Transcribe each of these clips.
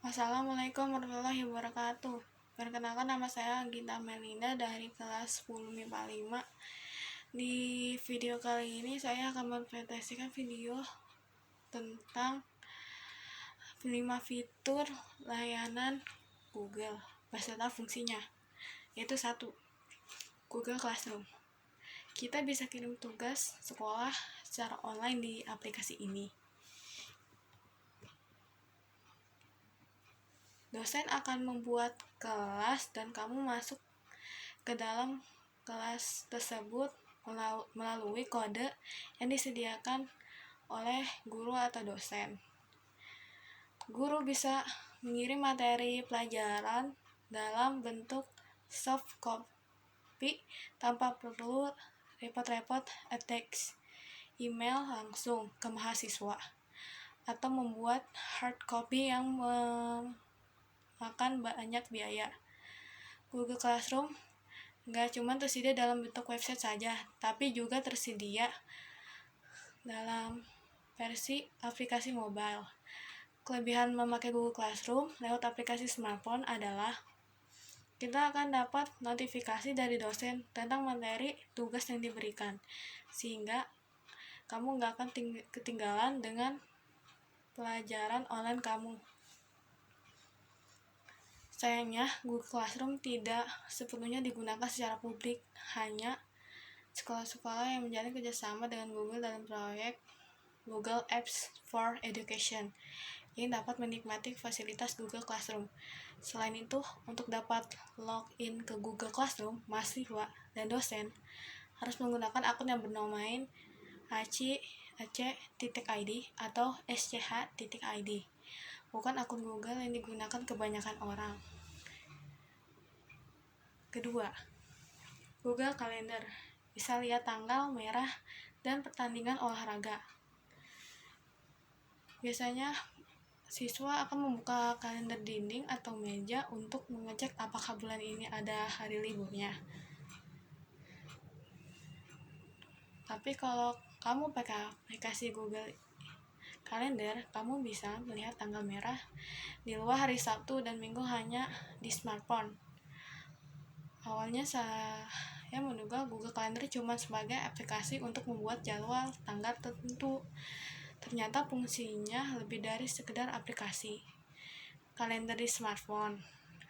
Assalamualaikum warahmatullahi wabarakatuh. Perkenalkan, nama saya Gita Melinda dari kelas 10 MIPA 5. Di video kali ini saya akan mempresentasikan video tentang 5 fitur layanan Google beserta fungsinya. Yaitu 1. Google Classroom. Kita bisa kirim tugas sekolah secara online di aplikasi ini. Dosen akan membuat kelas dan kamu masuk ke dalam kelas tersebut melalui kode yang disediakan oleh guru atau dosen. Guru bisa mengirim materi pelajaran dalam bentuk soft copy tanpa perlu repot-repot teks email langsung ke mahasiswa, atau membuat hard copy yang makan banyak biaya. Google Classroom nggak cuma tersedia dalam bentuk website saja, tapi juga tersedia dalam versi aplikasi mobile. Kelebihan memakai Google Classroom lewat aplikasi smartphone adalah kita akan dapat notifikasi dari dosen tentang materi tugas yang diberikan, sehingga kamu nggak akan ketinggalan dengan pelajaran online kamu. Sayangnya, Google Classroom tidak sepenuhnya digunakan secara publik, hanya sekolah-sekolah yang menjalin kerjasama dengan Google dalam proyek Google Apps for Education yang dapat menikmati fasilitas Google Classroom. Selain itu, untuk dapat login ke Google Classroom, mahasiswa dan dosen harus menggunakan akun yang bernamain ac.id atau sch.id, bukan akun Google yang digunakan kebanyakan orang. Kedua, Google Calendar. Bisa lihat tanggal merah dan pertandingan olahraga. Biasanya siswa akan membuka kalender dinding atau meja untuk mengecek apakah bulan ini ada hari liburnya. Tapi kalau kamu pakai aplikasi Google Calendar, kamu bisa melihat tanggal merah di luar hari Sabtu dan Minggu hanya di smartphone. Awalnya saya menduga Google Calendar cuma sebagai aplikasi untuk membuat jadwal tanggal tertentu. Ternyata fungsinya lebih dari sekedar aplikasi. Kalender di smartphone,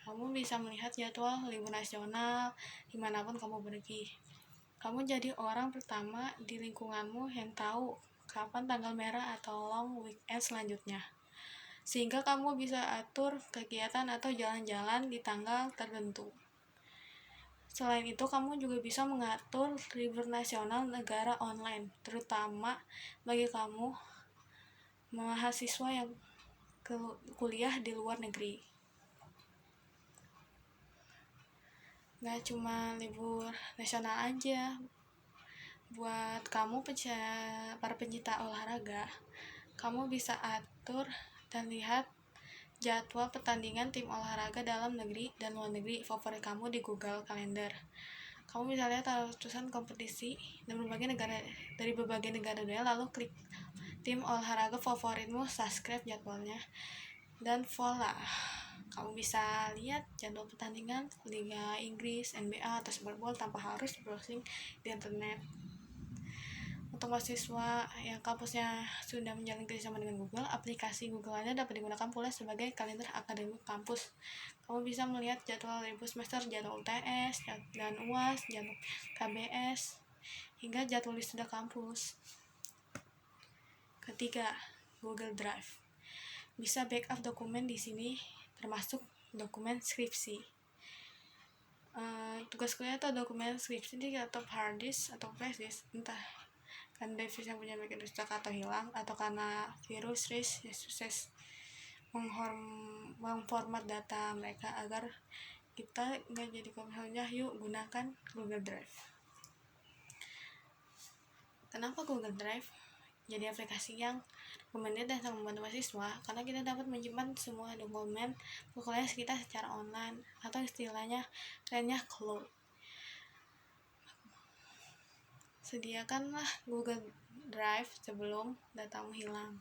kamu bisa melihat jadwal libur nasional dimanapun kamu pergi. Kamu jadi orang pertama di lingkunganmu yang tahu kapan tanggal merah atau long weekend selanjutnya, sehingga kamu bisa atur kegiatan atau jalan-jalan di tanggal tertentu. Selain itu, kamu juga bisa mengatur libur nasional negara online, terutama bagi kamu mahasiswa yang kuliah di luar negeri. Gak cuma libur nasional aja, buat kamu para pencinta olahraga, kamu bisa atur dan lihat jadwal pertandingan tim olahraga dalam negeri dan luar negeri favorit kamu di Google Calendar. Kamu bisa lihat ratusan kompetisi dari berbagai negara dunia, lalu klik tim olahraga favoritmu, subscribe jadwalnya, dan voila, kamu bisa lihat jadwal pertandingan Liga Inggris, NBA, atau Super Bowl tanpa harus browsing di internet. Untuk mahasiswa yang kampusnya sudah menjalin kerjasama dengan Google, aplikasi Google Calendar dapat digunakan pula sebagai kalender akademik kampus. Kamu bisa melihat jadwal libur semester, jadwal UTS, dan UAS, jadwal KBS, hingga jadwal wisuda kampus. Ketiga, Google Drive. Bisa backup dokumen di sini, termasuk dokumen skripsi. Tugas kuliah atau dokumen skripsi di top hard disk atau flash disk, entah karena device yang punya bagian rusak atau hilang, atau karena virus yang sukses mengformat data mereka agar kita nggak jadi komisalnya. Yuk gunakan Google Drive. Kenapa Google Drive jadi aplikasi yang recommended dan sangat membantu mahasiswa? Karena kita dapat menyimpan semua dokumen kuliah kita secara online, atau istilahnya kerennya cloud. Sediakanlah Google Drive sebelum datamu hilang.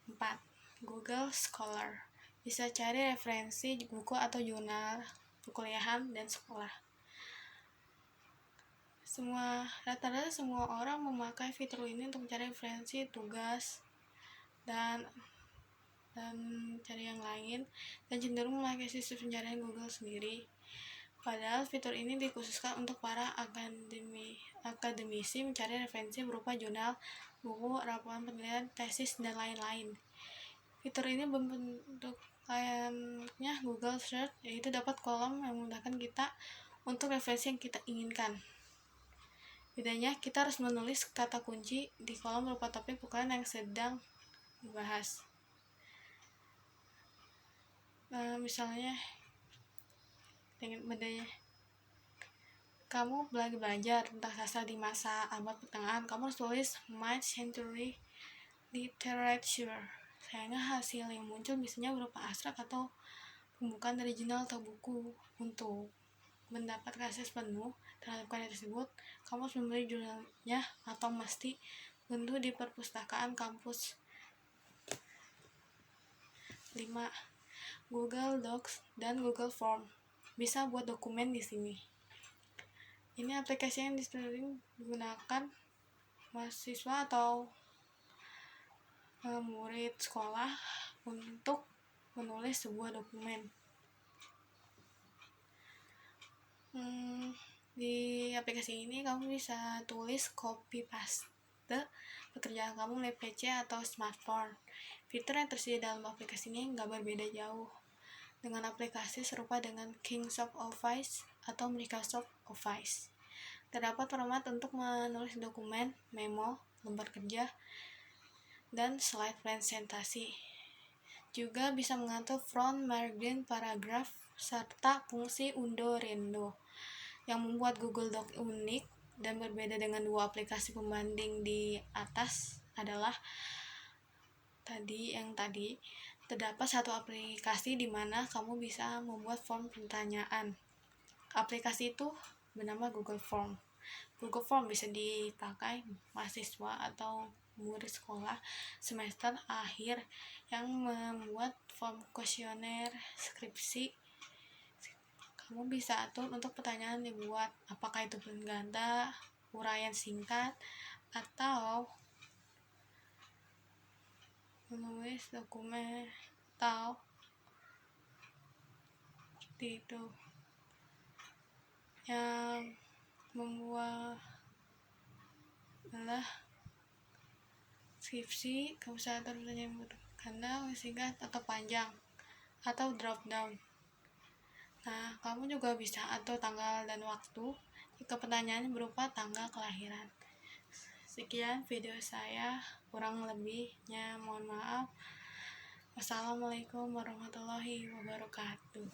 4. Google Scholar. Bisa cari referensi buku atau jurnal perkuliahan dan sekolah. Rata-rata semua orang memakai fitur ini untuk mencari referensi tugas dan cari yang lain, dan cenderung memakai sistem pencarian Google sendiri. Padahal fitur ini dikhususkan untuk para akademisi mencari referensi berupa jurnal, buku, laporan penelitian, tesis, dan lain-lain. Fitur ini berbentuk layaknya Google Search, yaitu dapat kolom yang memudahkan kita untuk referensi yang kita inginkan. Bedanya, kita harus menulis kata kunci di kolom berupa topik perkuliahan yang sedang dibahas. Misalnya, dengan bedanya, kamu lagi belajar tentang sastra di masa abad pertengahan, kamu harus tulis mid-century literature. Sayangnya hasil yang muncul biasanya berupa abstrak atau pembukaan dari jurnal atau buku. Untuk mendapatkan akses penuh terhadap karya tersebut, kamu harus membeli jurnalnya atau mesti unduh di perpustakaan kampus. 5. Google Docs dan Google Form. Bisa buat dokumen di sini. Ini aplikasi yang digunakan mahasiswa atau murid sekolah untuk menulis sebuah dokumen. Di aplikasi ini kamu bisa tulis copy paste pekerjaan kamu melalui PC atau smartphone. Fitur yang tersedia dalam aplikasi ini nggak berbeda jauh dengan aplikasi serupa dengan Kingsoft Office atau Microsoft Office. Terdapat format untuk menulis dokumen, memo, lembar kerja, dan slide presentasi. Juga bisa mengatur front, margin, paragraf, serta fungsi undo-rendo. Yang membuat Google Doc unik dan berbeda dengan dua aplikasi pembanding di atas adalah tadi terdapat satu aplikasi di mana kamu bisa membuat form pertanyaan. Aplikasi itu bernama Google Form. Google Form bisa dipakai mahasiswa atau murid sekolah semester akhir yang membuat form kuesioner skripsi. Kamu bisa atur untuk pertanyaan dibuat, apakah itu ganda, uraian singkat, atau menulis dokumen, atau seperti itu. Yang membuat adalah skripsi, kamu bisa atur pertanyaan ganda, singkat, atau panjang, atau drop down. Nah, kamu juga bisa atur tanggal dan waktu jika pertanyaannya berupa tanggal kelahiran. Sekian video saya, kurang lebihnya mohon maaf. Wassalamualaikum warahmatullahi wabarakatuh.